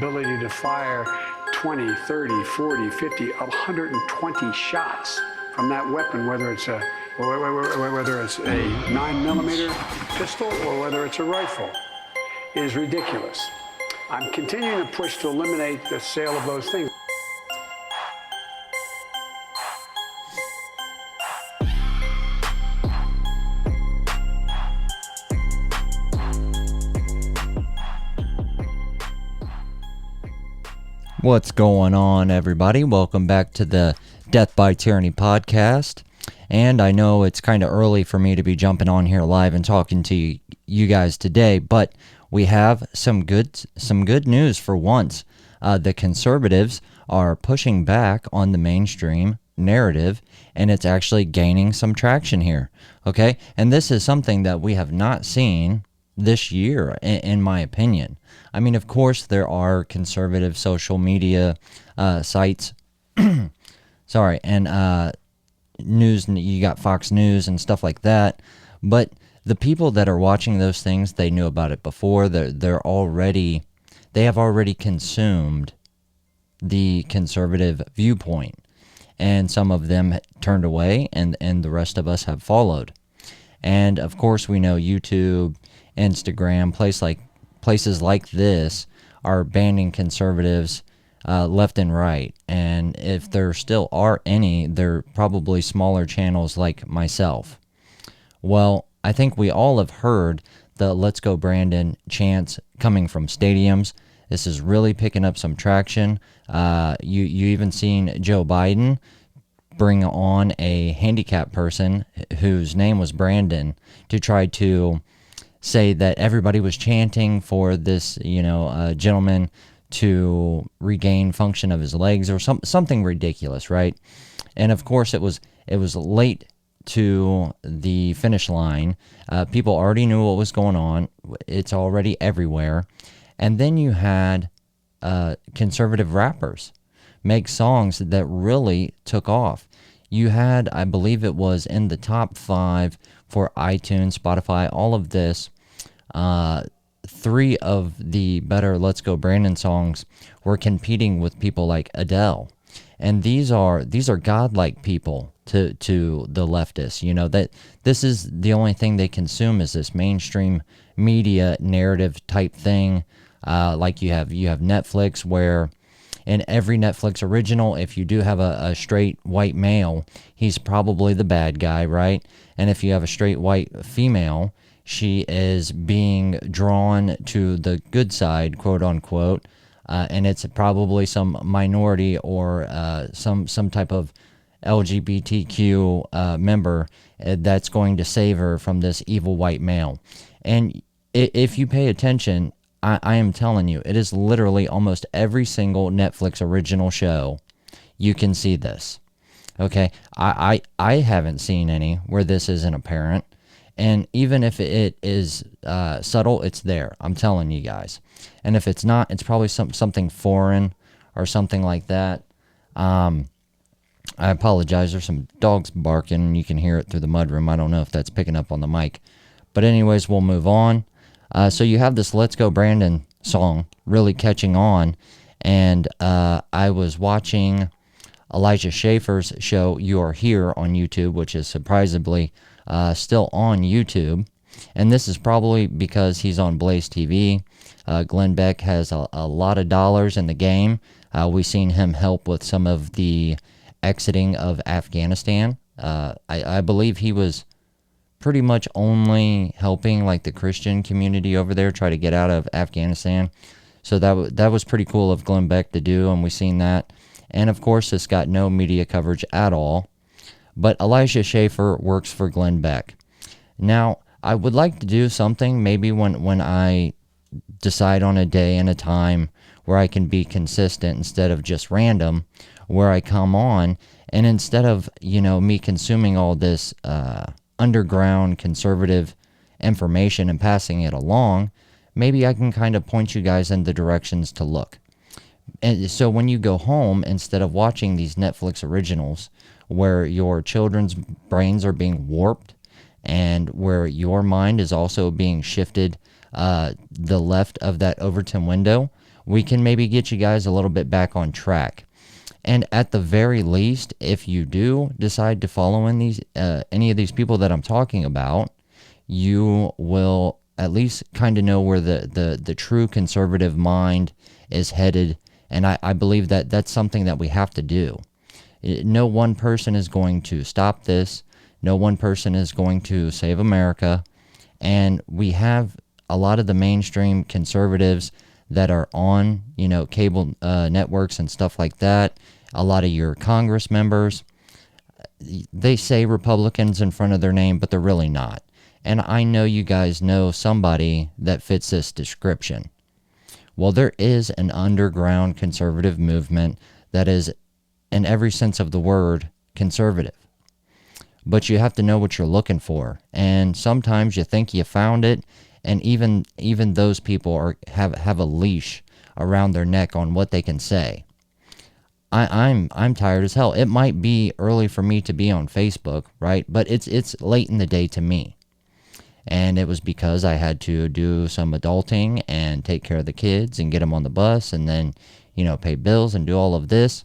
ability to fire 20, 30, 40, 50, 120 shots from that weapon, whether it's a 9mm pistol or whether it's a rifle, is ridiculous. I'm continuing to push to eliminate the sale of those things. What's going on, everybody? Welcome back to the Death by Tyranny podcast. And I know it's kind of early for me to be jumping on here live and talking to you guys today, but we have some good news for once. The conservatives are pushing back on the mainstream narrative, and it's actually gaining some traction here. Okay, and this is something that we have not seen this year, in my opinion. I mean, of course, there are conservative social media sites. Sorry, and news. You got Fox News and stuff like that. But the people that are watching those things, they knew about it before. They have already consumed the conservative viewpoint, and some of them turned away, and the rest of us have followed. And of course, we know YouTube, Instagram, places like this are banning conservatives left and right. And if there still are any, they're probably smaller channels like myself. Well, I think we all have heard the "Let's Go Brandon" chants coming from stadiums. This is really picking up some traction. You even seen Joe Biden bring on a handicapped person whose name was Brandon to try to say that everybody was chanting for this, gentleman to regain function of his legs or something ridiculous, right? And of course, it was late to the finish line. People already knew what was going on. It's already everywhere. And then you had conservative rappers make songs that really took off. You had, I believe it was in the top 5 for iTunes, Spotify, all of this. 3 of the better "Let's Go Brandon" songs were competing with people like Adele. And these are godlike people to the leftists. That this is the only thing they consume is this mainstream media narrative type thing. Like you have Netflix, where in every Netflix original, if you do have a straight white male, he's probably the bad guy, right? And if you have a straight white female, she is being drawn to the good side, quote unquote, and it's probably some minority or some type of LGBTQ member that's going to save her from this evil white male. And if you pay attention, I am telling you, it is literally almost every single Netflix original show. You can see this. Okay, I haven't seen any where this isn't apparent. And even if it is subtle, it's there. I'm telling you guys. And if it's not, it's probably something foreign or something like that. I apologize. There's some dogs barking, and you can hear it through the mudroom. I don't know if that's picking up on the mic. But anyways, we'll move on. So you have this "Let's Go Brandon" song really catching on. And I was watching Eligha Schaffer's show, "You Are Here," on YouTube, which is surprisingly still on YouTube, and this is probably because he's on Blaze TV. Glenn Beck has a lot of dollars in the game. We've seen him help with some of the exiting of Afghanistan. I believe he was pretty much only helping like the Christian community over there try to get out of Afghanistan. So that was pretty cool of Glenn Beck to do, and we've seen that. And of course, this got no media coverage at all. But Eligha Schaffer works for Glenn Beck. Now, I would like to do something maybe when I decide on a day and a time where I can be consistent instead of just random, where I come on, and instead of, me consuming all this underground conservative information and passing it along, maybe I can kind of point you guys in the directions to look. And so when you go home, instead of watching these Netflix originals where your children's brains are being warped and where your mind is also being shifted the left of that Overton window, we can maybe get you guys a little bit back on track. And at the very least, if you do decide to follow in these any of these people that I'm talking about, you will at least kind of know where the true conservative mind is headed. And I believe that that's something that we have to do. No one person is going to stop this. No one person is going to save America. And we have a lot of the mainstream conservatives that are on, cable networks and stuff like that. A lot of your Congress members, they say Republicans in front of their name, but they're really not. And I know you guys know somebody that fits this description. Well, there is an underground conservative movement that is, in every sense of the word, conservative. But you have to know what you're looking for. And sometimes you think you found it, and even those people have a leash around their neck on what they can say. I'm tired as hell. It might be early for me to be on Facebook, right? But it's late in the day to me. And it was because I had to do some adulting and take care of the kids and get them on the bus and then, pay bills and do all of this.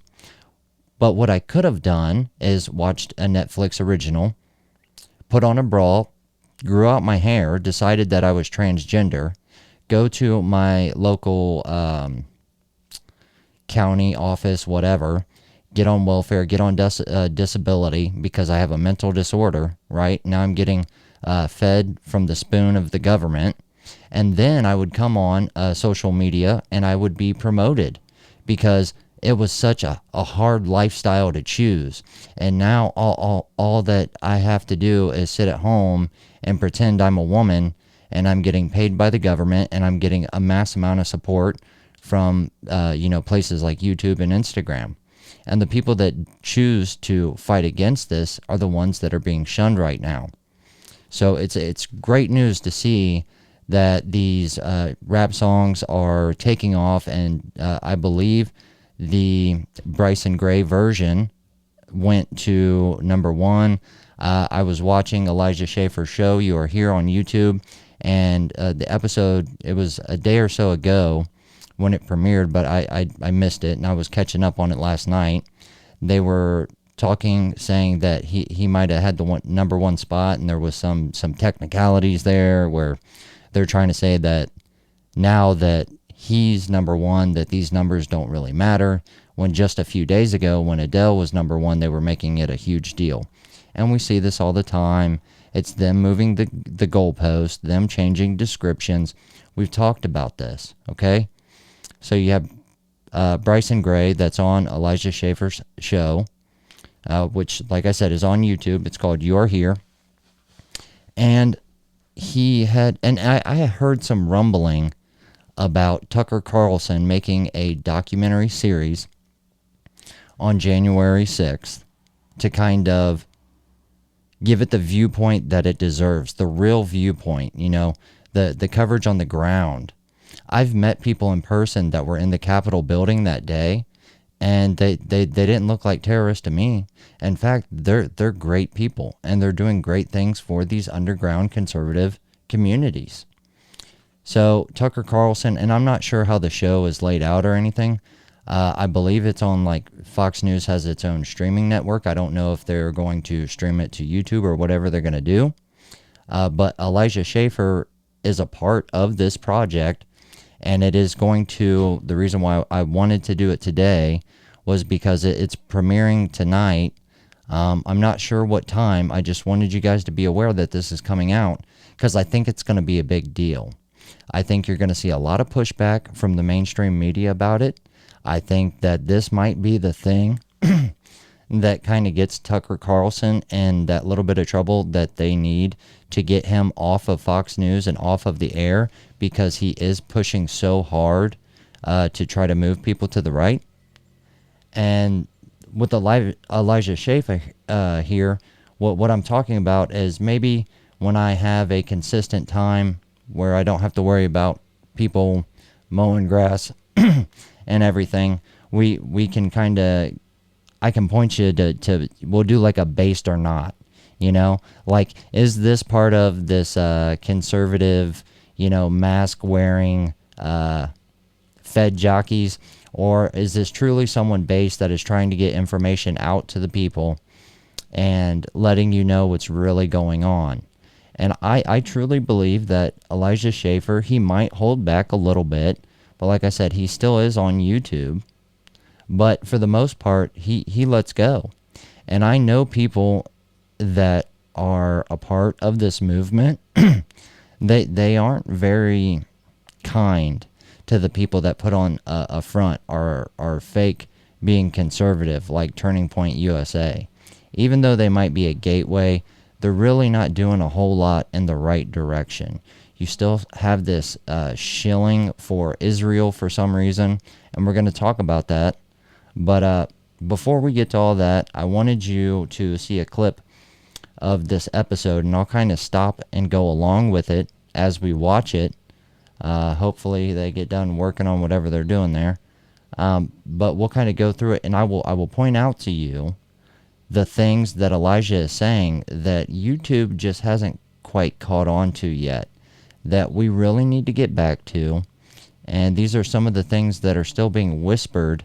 But what I could have done is watched a Netflix original, put on a bra, grew out my hair, decided that I was transgender, go to my local county office, whatever, get on welfare, get on disability because I have a mental disorder, right? Now I'm getting fed from the spoon of the government. And then I would come on social media and I would be promoted because it was such a hard lifestyle to choose. And now all that I have to do is sit at home and pretend I'm a woman, and I'm getting paid by the government, and I'm getting a mass amount of support from places like YouTube and Instagram. And the people that choose to fight against this are the ones that are being shunned right now. So it's great news to see that these rap songs are taking off, and I believe the Bryson Gray version went to #1. I was watching Eligha Schaffer's show. You are here on YouTube, and the episode, it was a day or so ago when it premiered, but I missed it, and I was catching up on it last night. They were saying that he might have had the #1 spot, and there was some technicalities there where they're trying to say that now that he's #1, that these numbers don't really matter, when just a few days ago when Adele was #1, they were making it a huge deal. And we see this all the time. It's them moving the goalpost, them changing descriptions. We've talked about this, okay? So you have Bryson Gray that's on Eligha Schaffer's show, which, like I said, is on YouTube. It's called You're Here. And I heard some rumbling about Tucker Carlson making a documentary series on January 6th to kind of give it the viewpoint that it deserves, the real viewpoint, the coverage on the ground. I've met people in person that were in the Capitol building that day, and they didn't look like terrorists to me. In fact, they're great people, and they're doing great things for these underground conservative communities. So Tucker Carlson, and I'm not sure how the show is laid out or anything. I believe it's on, like, Fox News has its own streaming network. I don't know if they're going to stream it to YouTube or whatever they're going to do. But Eligha Schaffer is a part of this project, and it is going to, the reason why I wanted to do it today was because it's premiering tonight. I'm not sure what time. I just wanted you guys to be aware that this is coming out because I think it's going to be a big deal. I think you're going to see a lot of pushback from the mainstream media about it. I think that this might be the thing that kind of gets Tucker Carlson in that little bit of trouble that they need to get him off of Fox News and off of the air, because he is pushing so hard to try to move people to the right. And with Eligha Schaffer here, what I'm talking about is maybe when I have a consistent time where I don't have to worry about people mowing grass and everything, we can kind of, I can point you to we'll do like a based or not, like, is this part of this conservative, mask wearing Fed jockeys, or is this truly someone based that is trying to get information out to the people and letting you know what's really going on? And I truly believe that Eligha Schaffer, he might hold back a little bit, but like I said, he still is on YouTube. But for the most part, he lets go. And I know people that are a part of this movement, they aren't very kind to the people that put on a front or are fake being conservative, like Turning Point USA. Even though they might be a gateway, they're really not doing a whole lot in the right direction. You still have this shilling for Israel for some reason, and we're going to talk about that. But before we get to all that, I wanted you to see a clip of this episode, and I'll kind of stop and go along with it as we watch it. Hopefully they get done working on whatever they're doing there. But we'll kind of go through it, and I will point out to you the things that Eligha is saying that YouTube just hasn't quite caught on to yet, that we really need to get back to. And these are some of the things that are still being whispered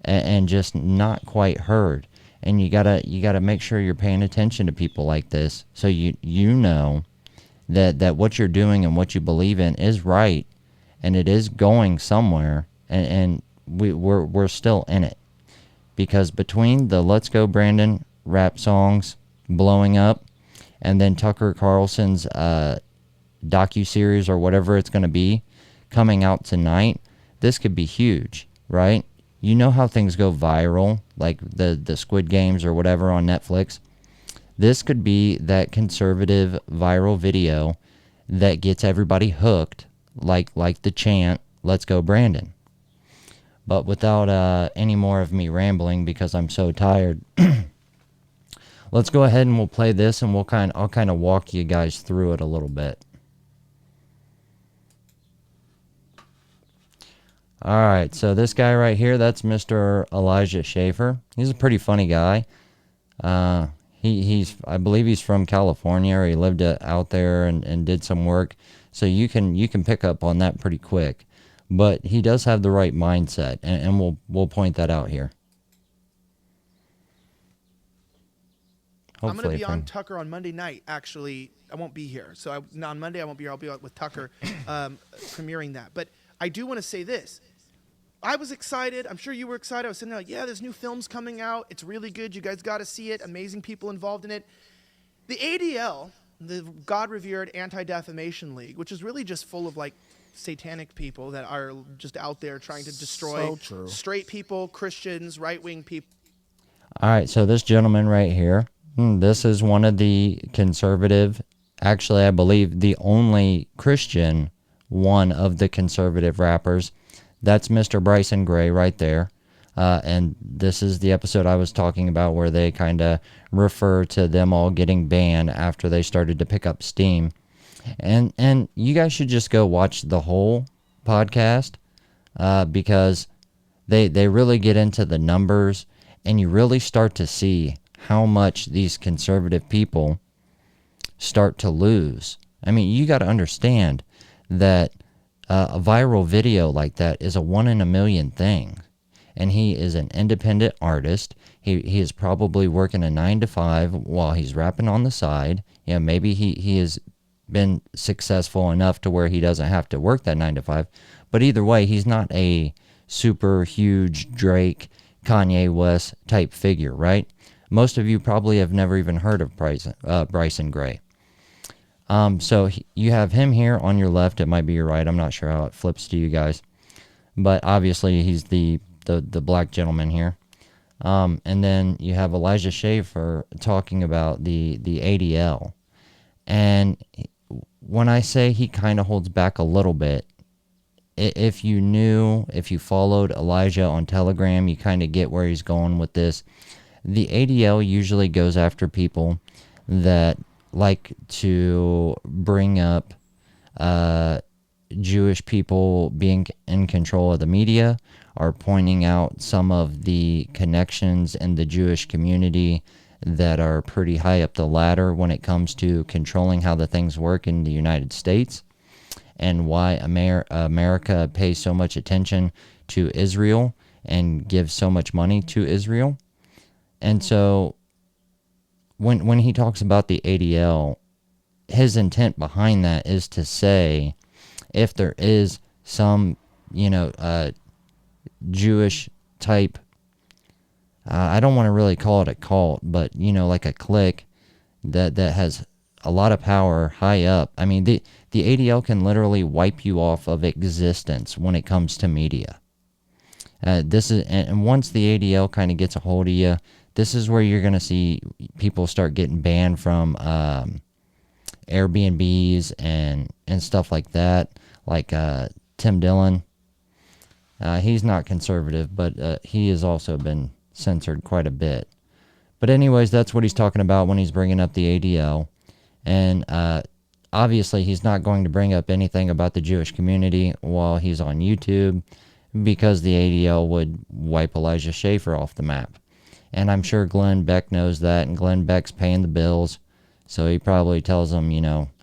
and just not quite heard. And you gotta make sure you're paying attention to people like this, so you know that what you're doing and what you believe in is right, and it is going somewhere, and we're still in it. Because between the Let's Go Brandon rap songs blowing up, and then Tucker Carlson's docuseries or whatever it's going to be coming out tonight, this could be huge, right? You know how things go viral, like the Squid Games or whatever on Netflix. This could be that conservative viral video that gets everybody hooked, like the chant, "Let's Go Brandon." But without any more of me rambling, because I'm so tired, let's go ahead and we'll play this, and I'll kind of walk you guys through it a little bit. All right, so this guy right here, that's Mr. Eligha Schaffer. He's a pretty funny guy. I believe he's from California, or he lived out there and did some work. So you can pick up on that pretty quick. But he does have the right mindset, and we'll point that out here. Hopefully, I'm going to be on Tucker on Monday night. Actually, I won't be here. So on Monday, I won't be here. I'll be out with Tucker premiering that. But I do want to say this. I was excited. I'm sure you were excited. I was sitting there like, yeah, there's new films coming out. It's really good. You guys got to see it. Amazing people involved in it. The ADL, the God-revered Anti-Defamation League, which is really just full of like satanic people that are just out there trying to destroy straight people, Christians, right-wing people. All right, so this gentleman right here, this is one of the conservative, actually I believe the only Christian one of the conservative rappers. That's Mr. Bryson Gray right there. And this is the episode I was talking about where they kind of refer to them all getting banned after they started to pick up steam. And you guys should just go watch the whole podcast because they really get into the numbers, and you really start to see how much these conservative people start to lose. I mean, you got to understand that a viral video like that is a 1 in a million thing. And he is an independent artist. He is probably working a 9 to 5 while he's rapping on the side. Yeah, maybe he has been successful enough to where he doesn't have to work that 9 to 5. But either way, he's not a super huge Drake, Kanye West type figure, right? Most of you probably have never even heard of Bryson Gray. So you have him here on your left. It might be your right. I'm not sure how it flips to you guys. But obviously he's the black gentleman here. And then you have Eligha Schaffer talking about the ADL. And when I say he kind of holds back a little bit, if you followed Eligha on Telegram, you kind of get where he's going with this. The ADL usually goes after people that like to bring up Jewish people being in control of the media, or pointing out some of the connections in the Jewish community that are pretty high up the ladder when it comes to controlling how the things work in the United States. and why America pays so much attention to Israel and gives so much money to Israel. And so when he talks about the ADL, his intent behind that is to say, if there is some, Jewish type, I don't want to really call it a cult, but, like a clique that has a lot of power high up. I mean, the ADL can literally wipe you off of existence when it comes to media. And once the ADL kind of gets a hold of you, this is where you're going to see people start getting banned from Airbnbs and stuff like that. Like Tim Dillon, he's not conservative, but he has also been censored quite a bit. But anyways, that's what he's talking about when he's bringing up the ADL. And obviously he's not going to bring up anything about the Jewish community while he's on YouTube, because the ADL would wipe Elijah Schaffer off the map. And I'm sure Glenn Beck knows that, and Glenn Beck's paying the bills, so he probably tells them,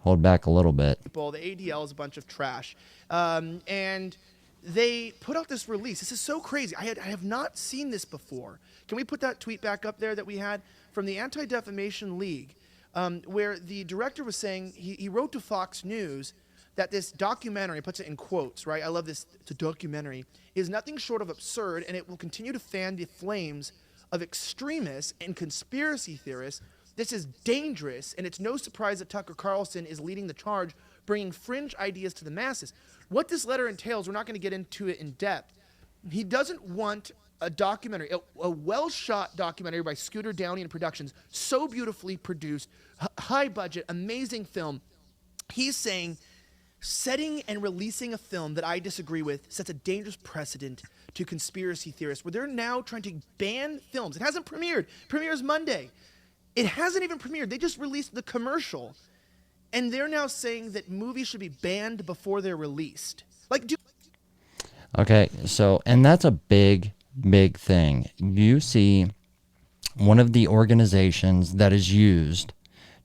hold back a little bit. The ADL is a bunch of trash. And they put out this release. This is so crazy. I have not seen this before. Can we put that tweet back up there that we had from the Anti-Defamation League, where the director was saying, he wrote to Fox News that this documentary, puts it in quotes, right? I love this. It's a documentary, is nothing short of absurd, and it will continue to fan the flames of extremists and conspiracy theorists. This is dangerous, and it's no surprise that Tucker Carlson is leading the charge, bringing fringe ideas to the masses. What this letter entails, we're not going to get into it in depth. He doesn't want a documentary, a well-shot documentary by Scooter Downey and Productions, so beautifully produced, high budget, amazing film. He's saying, setting and releasing a film that I disagree with sets a dangerous precedent to conspiracy theorists, where they're now trying to ban films. It hasn't premiered. Premieres Monday. It hasn't even premiered. They just released the commercial, and they're now saying that movies should be banned before they're released. Okay, so, and that's a big thing. You see, one of the organizations that is used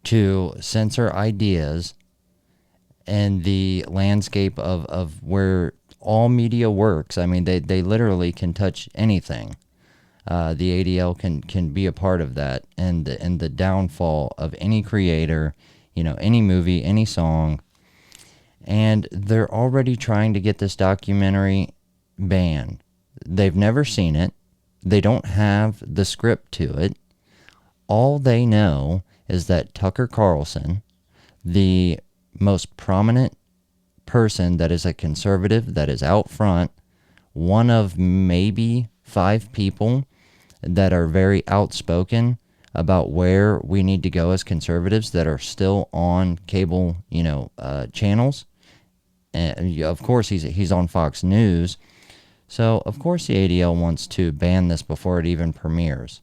to censor ideas and the landscape of where all media works. I mean, they literally can touch anything. The ADL can be a part of that, and the downfall of any creator, any movie, any song. And they're already trying to get this documentary banned. They've never seen it. They don't have the script to it. All they know is that Tucker Carlson, the most prominent person that is a conservative, that is out front, one of maybe 5 people that are very outspoken about where we need to go as conservatives, that are still on cable, channels. And of course, he's on Fox News. So of course the ADL wants to ban this before it even premieres.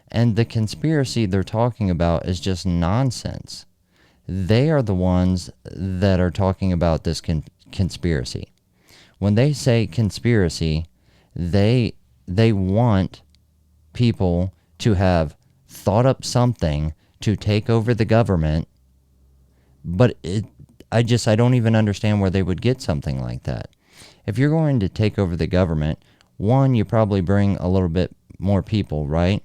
And the conspiracy they're talking about is just nonsense. They are the ones that are talking about this conspiracy. When they say conspiracy, they want people to have thought up something to take over the government, but I don't even understand where they would get something like that. If you're going to take over the government, one, you probably bring a little bit more people, right?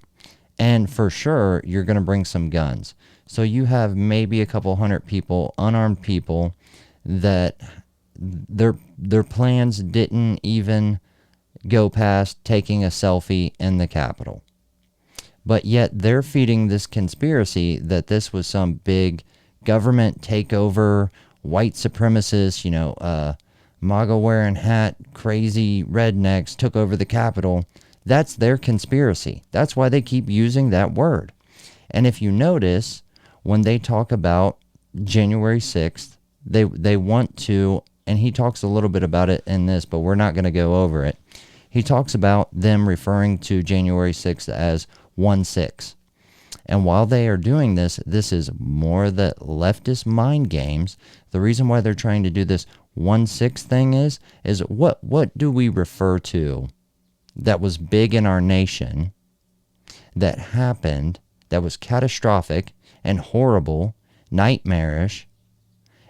And for sure, you're going to bring some guns. So you have maybe a couple hundred people, unarmed people, that their plans didn't even go past taking a selfie in the Capitol. But yet they're feeding this conspiracy that this was some big government takeover, white supremacists, MAGA wearing hat, crazy rednecks took over the Capitol. That's their conspiracy. That's why they keep using that word. And if you notice, when they talk about January 6th, they want to, and he talks a little bit about it in this, but we're not going to go over it. He talks about them referring to January 6th as 1-6. And while they are doing this, this is more the leftist mind games. The reason why they're trying to do this 1-6 thing is what do we refer to that was big in our nation, that happened, that was catastrophic and horrible, nightmarish,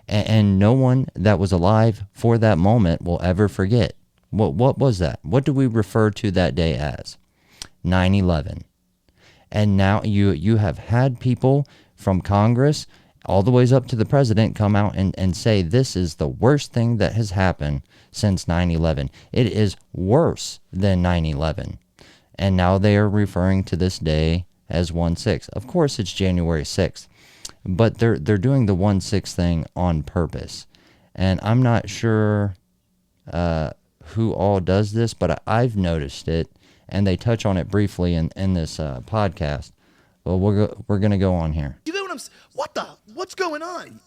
and no one that was alive for that moment will ever forget. What was that? What do we refer to that day as? 9/11. And now you have had people from Congress all the ways up to the president come out and say this is the worst thing that has happened since 9/11. It is worse than 9/11. And now they are referring to this day as 1/6. Of course, it's January 6th, but they're doing the 1/6 thing on purpose. And I'm not sure who all does this, but I've noticed it, and they touch on it briefly in this podcast. Well, we're gonna go on here. You know what I'm? What's going on?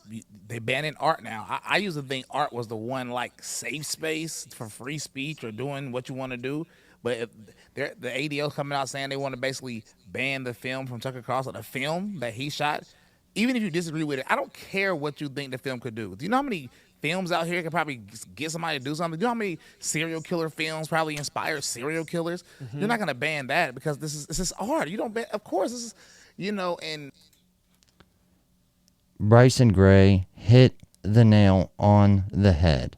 They banning art now. I used to think art was the one like safe space for free speech or doing what you want to do. But if the ADL coming out saying they want to basically ban the film from Tucker Carlson, the film that he shot. Even if you disagree with it, I don't care what you think the film could do. Do you know how many films out here could probably get somebody to do something? Do you know how many serial killer films probably inspire serial killers? Mm-hmm. You're not going to ban that because this is art. You don't ban. Of course, this is, and Bryson Gray hit the nail on the head.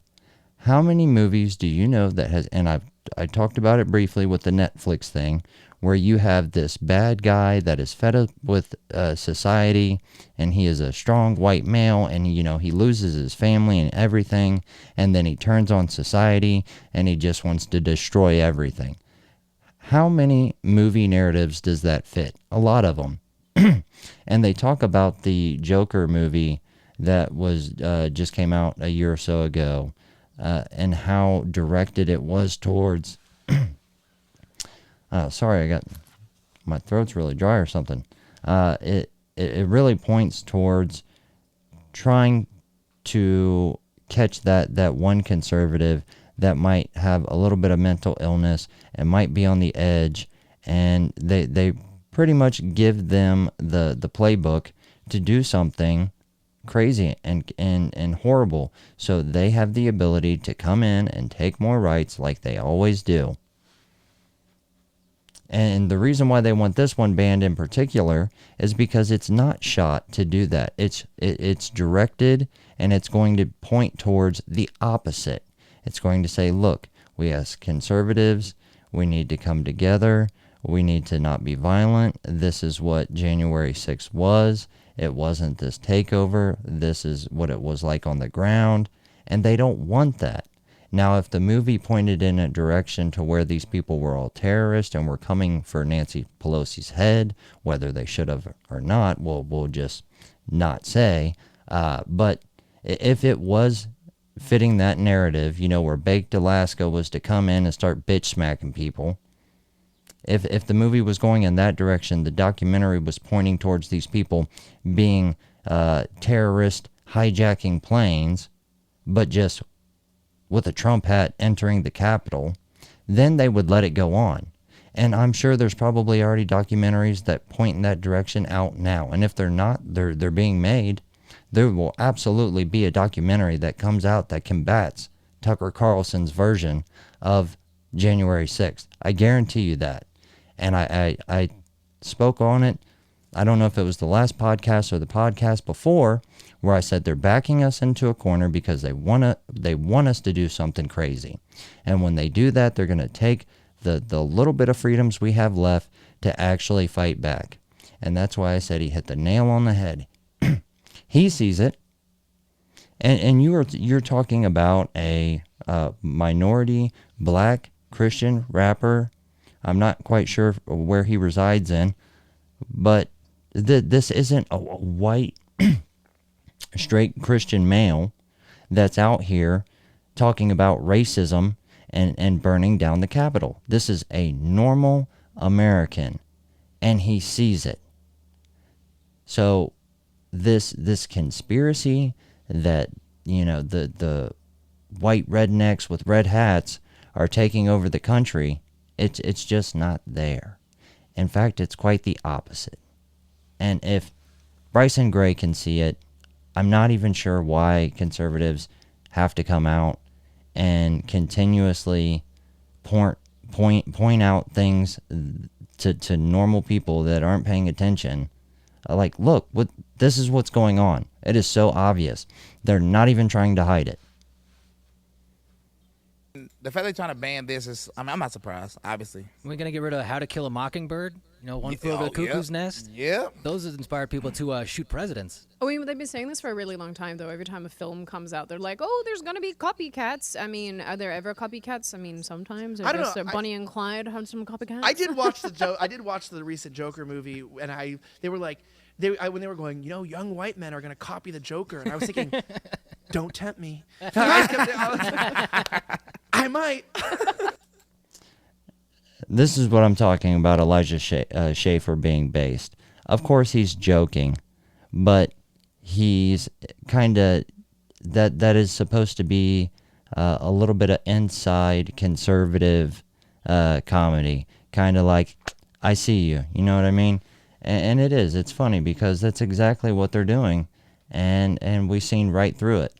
How many movies do you know that has, and I talked about it briefly with the Netflix thing, where you have this bad guy that is fed up with society, and he is a strong white male, and he loses his family and everything, and then he turns on society, and he just wants to destroy everything. How many movie narratives does that fit? A lot of them. And they talk about the Joker movie that was just came out a year or so ago, and how directed it was towards sorry, my throat's really dry or something. It really points towards trying to catch that one conservative that might have a little bit of mental illness and might be on the edge, and they pretty much give them the playbook to do something crazy and horrible, so they have the ability to come in and take more rights like they always do. And the reason why they want this one banned in particular is because it's not shot to do that. It's directed, and it's going to point towards the opposite. It's going to say, look, we as conservatives, we need to come together. We need to not be violent. This is what January 6th was. It wasn't this takeover. This is what it was like on the ground. And they don't want that. Now, if the movie pointed in a direction to where these people were all terrorists and were coming for Nancy Pelosi's head, whether they should have or not, we'll just not say. But if it was fitting that narrative, where Baked Alaska was to come in and start bitch smacking people, if the movie was going in that direction, the documentary was pointing towards these people being terrorist hijacking planes, but just with a Trump hat entering the Capitol, then they would let it go on. And I'm sure there's probably already documentaries that point in that direction out now. And if they're not, they're being made. There will absolutely be a documentary that comes out that combats Tucker Carlson's version of January 6th. I guarantee you that. And I spoke on it. I don't know if it was the last podcast or the podcast before, where I said they're backing us into a corner because they want us to do something crazy. And when they do that, they're going to take the little bit of freedoms we have left to actually fight back. And that's why I said he hit the nail on the head. He sees it. And you're talking about a minority black Christian rapper. I'm not quite sure where he resides in, but this isn't a white straight Christian male that's out here talking about racism and burning down the Capitol. This is a normal American, and he sees it. So this conspiracy that the white rednecks with red hats are taking over the country, it's just not there. In fact, it's quite the opposite. And if Bryson Gray can see it, I'm not even sure why conservatives have to come out and continuously point out things to normal people that aren't paying attention like, look, this is what's going on. It is so obvious. They're not even trying to hide it. The fact they're trying to ban this is, I mean, I'm not surprised, obviously. We're going to get rid of How to Kill a Mockingbird, One Flew Over the Cuckoo's Nest. Yeah. Those have inspired people to shoot presidents. I mean, they've been saying this for a really long time, though. Every time a film comes out, they're like, oh, there's going to be copycats. I mean, are there ever copycats? I mean, sometimes. I don't know. Bonnie and Clyde had some copycats. I did watch the recent Joker movie, and they were like, when they were going, young white men are going to copy the Joker, and I was thinking, don't tempt me. I might. This is what I'm talking about, Elijah Schaffer being based. Of course, he's joking, but he's kind of, that is supposed to be a little bit of inside conservative comedy. Kind of like, I see you, you know what I mean? And it is. It's funny because that's exactly what they're doing, and we've seen right through it.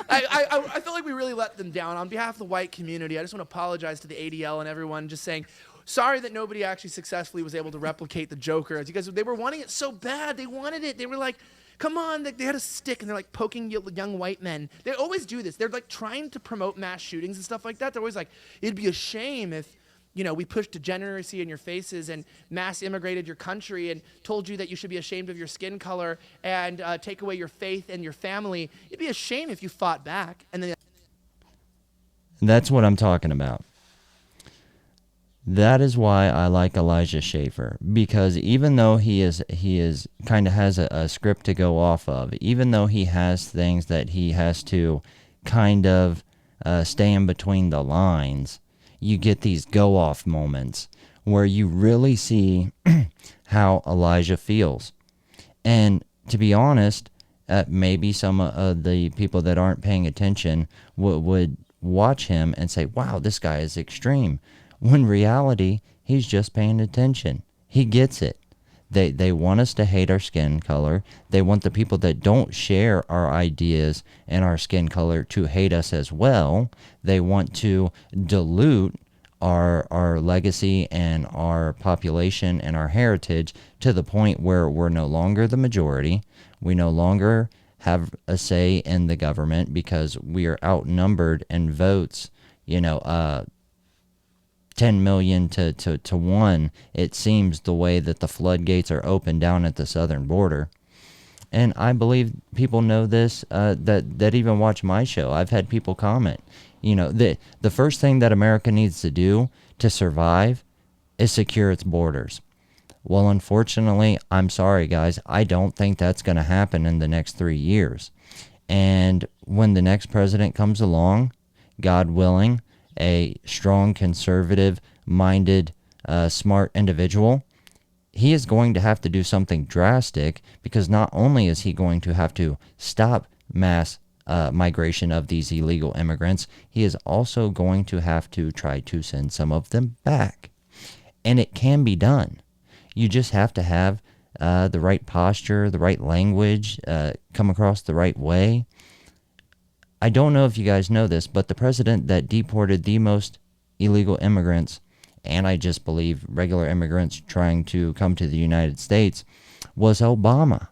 I feel like we really let them down. On behalf of the white community, I just want to apologize to the ADL and everyone, just saying, sorry that nobody actually successfully was able to replicate the Joker. Because they were wanting it so bad. They wanted it. They were like, come on. They had a stick, and they're like poking young white men. They always do this. They're like trying to promote mass shootings and stuff like that. They're always like, it'd be a shame if we pushed degeneracy in your faces and mass immigrated your country and told you that you should be ashamed of your skin color and take away your faith and your family. It'd be a shame if you fought back. And then that's what I'm talking about. That is why I like Elijah Schaffer, because even though he is kind of has a script to go off of, even though he has things that he has to kind of stay in between the lines, you get these go-off moments where you really see how Elijah feels. And to be honest, maybe some of the people that aren't paying attention would watch him and say, wow, this guy is extreme. When in reality, he's just paying attention. He gets it. They want us to hate our skin color. They want the people that don't share our ideas and our skin color to hate us as well. They want to dilute our legacy and our population and our heritage to the point where we're no longer the majority. We no longer have a say in the government because we are outnumbered in votes, 10 million to 1, it seems, the way that the floodgates are open down at the southern border. And I believe people know this, that even watch my show. I've had people comment, the first thing that America needs to do to survive is secure its borders. Well, unfortunately, I'm sorry, guys, I don't think that's going to happen in the next 3 years. And when the next president comes along, God willing, a strong, conservative-minded, smart individual, he is going to have to do something drastic, because not only is he going to have to stop mass migration of these illegal immigrants, he is also going to have to try to send some of them back. And it can be done. You just have to have the right posture, the right language, come across the right way. I don't know if you guys know this, but the president that deported the most illegal immigrants, and I just believe regular immigrants trying to come to the United States, was Obama.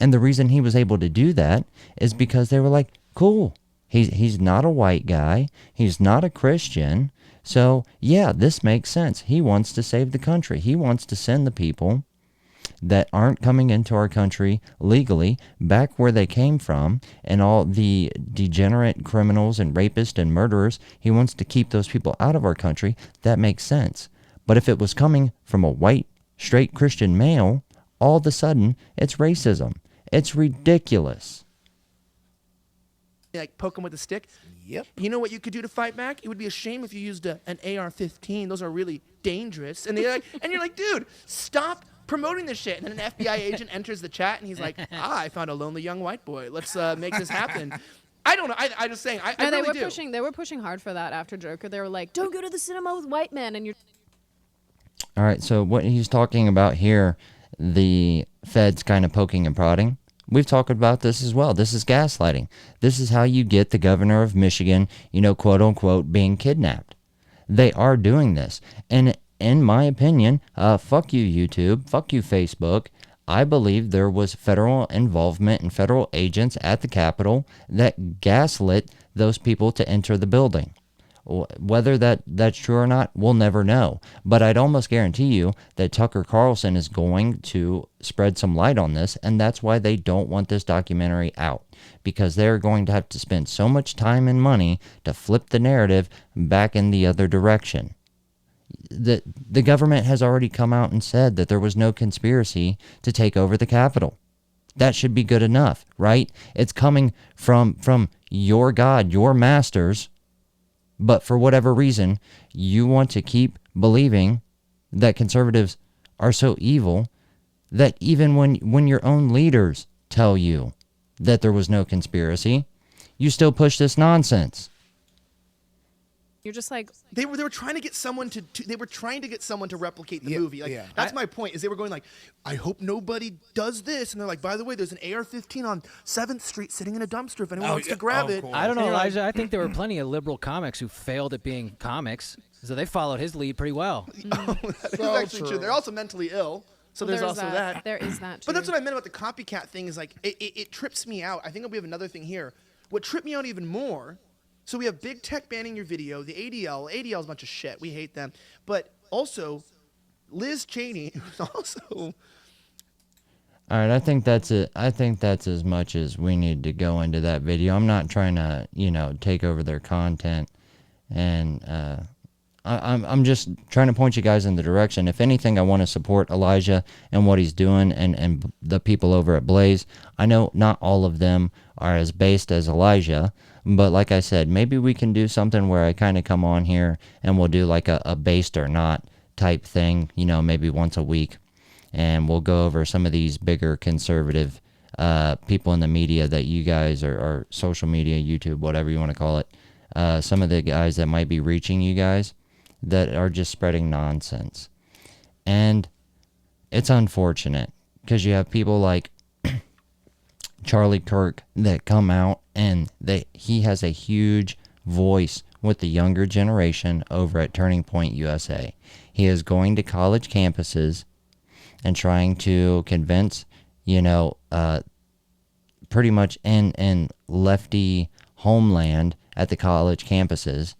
And the reason he was able to do that is because they were like, cool, he's not a white guy, he's not a Christian, so yeah, this makes sense. He wants to save the country. He wants to send the people that aren't coming into our country legally back where they came from, and all the degenerate criminals and rapists and murderers, he wants to keep those people out of our country. That makes sense. But if it was coming from a white, straight Christian male, all of a sudden, it's racism. It's ridiculous. Like poke him with a stick. Yep. You know what you could do to fight back? It would be a shame if you used an AR-15. Those are really dangerous. And you're like, dude, stop promoting this shit. And then an FBI agent enters the chat, and he's like, I found a lonely young white boy. Let's make this happen. I don't know. I just saying. I really do. They were pushing hard for that after Joker. They were like, don't go to the cinema with white men. And you're. All right. So what he's talking about here, the feds kind of poking and prodding. We've talked about this as well. This is gaslighting. This is how you get the governor of Michigan, quote unquote, being kidnapped. They are doing this. And in my opinion, fuck you, YouTube. Fuck you, Facebook. I believe there was federal involvement and federal agents at the Capitol that gaslit those people to enter the building. Whether that's true or not, we'll never know. But I'd almost guarantee you that Tucker Carlson is going to spread some light on this, and that's why they don't want this documentary out, because they're going to have to spend so much time and money to flip the narrative back in the other direction. The government has already come out and said that there was no conspiracy to take over the Capitol. That should be good enough, right? It's coming from your God, your masters. But for whatever reason, you want to keep believing that conservatives are so evil that even when your own leaders tell you that there was no conspiracy, you still push this nonsense. You're just like, they were trying to get someone to they were trying to get someone to replicate the movie. Like that's my point. Is they were going like, I hope nobody does this, and they're like, by the way, there's an AR-15 on 7th Street sitting in a dumpster if anyone wants to grab it. I don't know, Elijah. I think there were plenty of liberal comics who failed at being comics, so they followed his lead pretty well. That is actually true. They're also mentally ill. So there's also that. There is that too. But that's what I meant about the copycat thing is like, it trips me out. I think we have another thing here. What tripped me out even more, so we have big tech banning your video, the ADL is a bunch of shit. We hate them. But also, Liz Cheney, who's also... All right, I think that's it. I think that's as much as we need to go into that video. I'm not trying to, take over their content. And I'm just trying to point you guys in the direction. If anything, I want to support Elijah and what he's doing and the people over at Blaze. I know not all of them are as based as Elijah, but like I said, maybe we can do something where I kind of come on here and we'll do like a based or not type thing, maybe once a week. And we'll go over some of these bigger conservative people in the media that you guys or social media, YouTube, whatever you want to call it. Some of the guys that might be reaching you guys that are just spreading nonsense. And it's unfortunate because you have people like Charlie Kirk that come out and he has a huge voice with the younger generation over at Turning Point USA. He is going to college campuses and trying to convince, pretty much in lefty homeland at the college campuses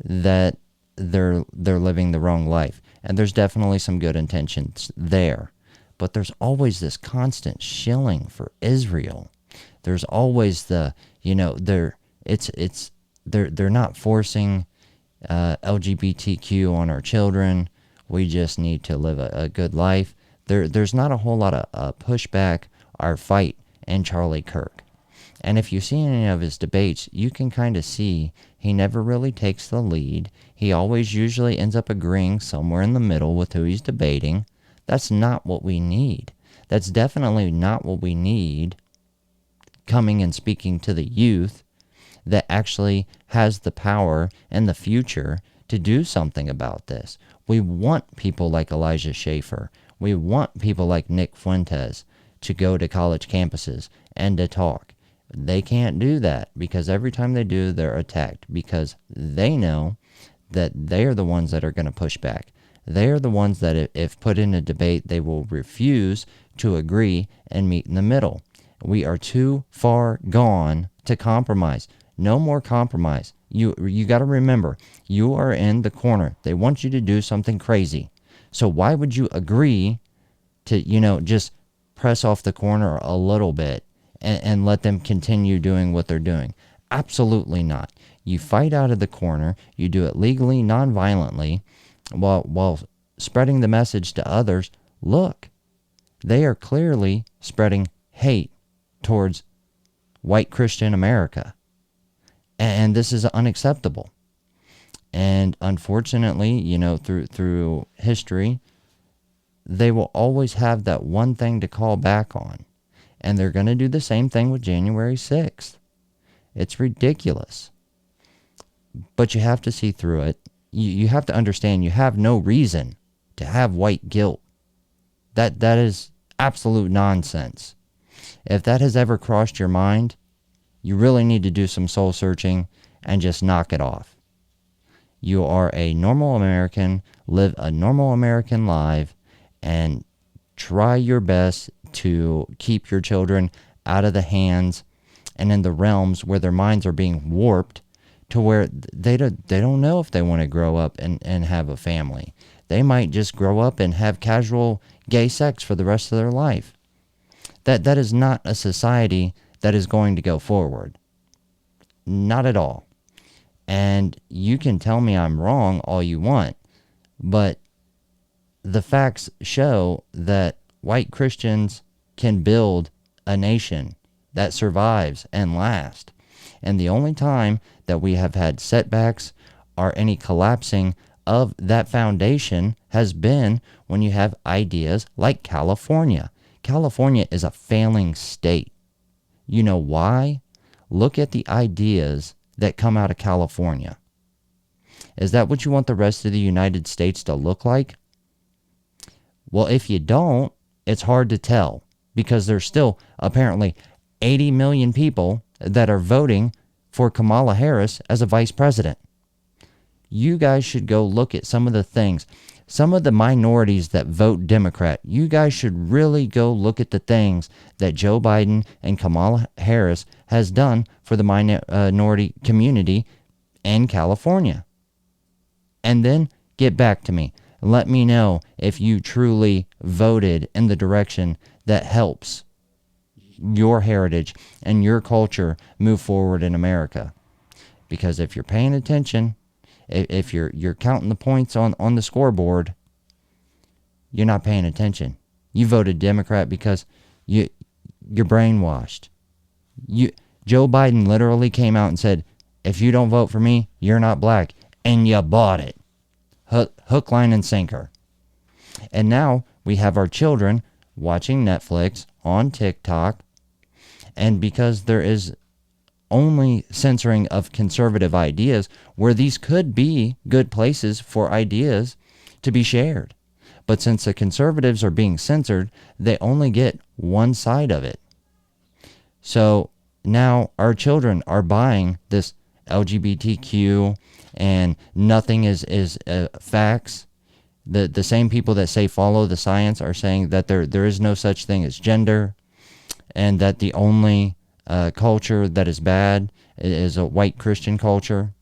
that they're living the wrong life. And there's definitely some good intentions there. But there's always this constant shilling for Israel. There's always they're not forcing LGBTQ on our children. We just need to live a good life. There's not a whole lot of pushback or fight in Charlie Kirk. And if you see any of his debates, you can kind of see he never really takes the lead. He always usually ends up agreeing somewhere in the middle with who he's debating. That's not what we need. That's definitely not what we need coming and speaking to the youth that actually has the power and the future to do something about this. We want people like Elijah Schaffer. We want people like Nick Fuentes to go to college campuses and to talk. They can't do that because every time they do, they're attacked because they know that they are the ones that are going to push back. They are the ones that if put in a debate, they will refuse to agree and meet in the middle. We are too far gone to compromise. No more compromise. You got to remember, you are in the corner. They want you to do something crazy. So why would you agree to, just press off the corner a little bit and let them continue doing what they're doing? Absolutely not. You fight out of the corner. You do it legally, non-violently, while spreading the message to others. Look, they are clearly spreading hate towards white Christian America. And this is unacceptable. And unfortunately, through history, they will always have that one thing to call back on. And they're going to do the same thing with January 6th. It's ridiculous. But you have to see through it. You have to understand you have no reason to have white guilt. That is absolute nonsense. If that has ever crossed your mind, you really need to do some soul searching and just knock it off. You are a normal American, live a normal American life, and try your best to keep your children out of the hands and in the realms where their minds are being warped to where they don't know if they want to grow up and have a family. They might just grow up and have casual gay sex for the rest of their life. That is not a society that is going to go forward. Not at all. And you can tell me I'm wrong all you want, but the facts show that white Christians can build a nation that survives and lasts. And the only time that we have had setbacks or any collapsing of that foundation has been when you have ideas like California. California is a failing state. You know why? Look at the ideas that come out of California. Is that what you want the rest of the United States to look like? Well, if you don't, it's hard to tell because there's still apparently 80 million people that are voting for Kamala Harris as a vice president. You guys should go look at some of the things, some of the minorities that vote Democrat. You guys should really go look at the things that Joe Biden and Kamala Harris has done for the minority community in California. And then get back to me. Let me know if you truly voted in the direction that helps your heritage and your culture move forward in America. Because if you're paying attention, if you're counting the points on the scoreboard, you're not paying attention. You voted Democrat because you're brainwashed. Joe Biden literally came out and said, if you don't vote for me, you're not black. And you bought it. Hook, line, and sinker. And now we have our children watching Netflix on TikTok. And because there is only censoring of conservative ideas where these could be good places for ideas to be shared. But since the conservatives are being censored, they only get one side of it. So now our children are buying this LGBTQ and nothing is facts. The same people that say follow the science are saying that there is no such thing as gender and that the only culture that is bad is a white Christian culture.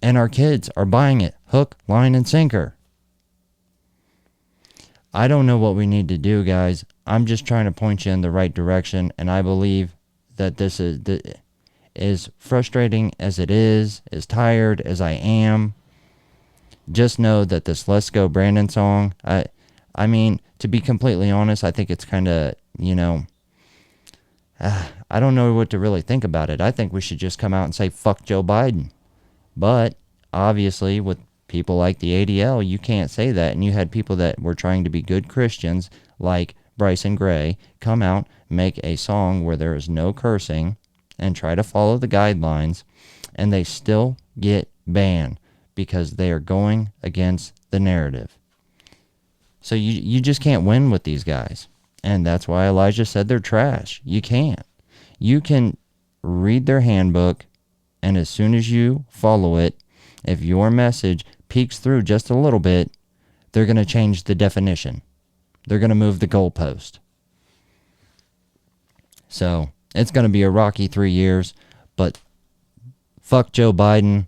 And our kids are buying it hook, line, and sinker. I don't know what we need to do, guys. I'm just trying to point you in the right direction, and I believe that this is frustrating as it is, as tired as I am. Just know that this Let's Go Brandon song, I mean, to be completely honest, I think it's kind of, I don't know what to really think about it. I think we should just come out and say, fuck Joe Biden. But obviously, with people like the ADL, you can't say that. And you had people that were trying to be good Christians, like Bryson Gray, come out, make a song where there is no cursing, and try to follow the guidelines, and they still get banned because they are going against the narrative. So you just can't win with these guys. And that's why Elijah said they're trash. You can't. You can read their handbook, and as soon as you follow it, if your message peeks through just a little bit, they're going to change the definition. They're going to move the goalpost. So it's going to be a rocky 3 years, but fuck Joe Biden.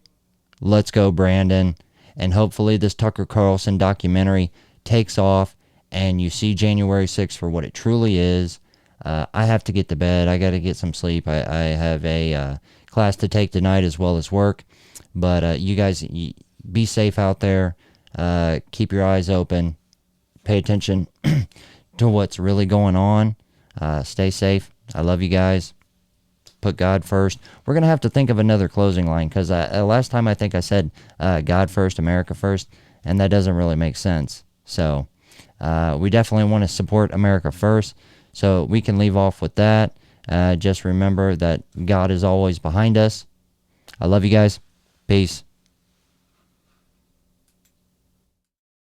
Let's go, Brandon. And hopefully this Tucker Carlson documentary takes off and you see January 6th for what it truly is. I have to get to bed. I got to get some sleep. I have a class to take tonight as well as work. But you guys, be safe out there. Keep your eyes open. Pay attention to what's really going on. Stay safe. I love you guys. Put God first. We're going to have to think of another closing line because last time I think I said God first, America first, and that doesn't really make sense. So we definitely want to support America first. So we can leave off with that. Just remember that God is always behind us. I love you guys. Peace.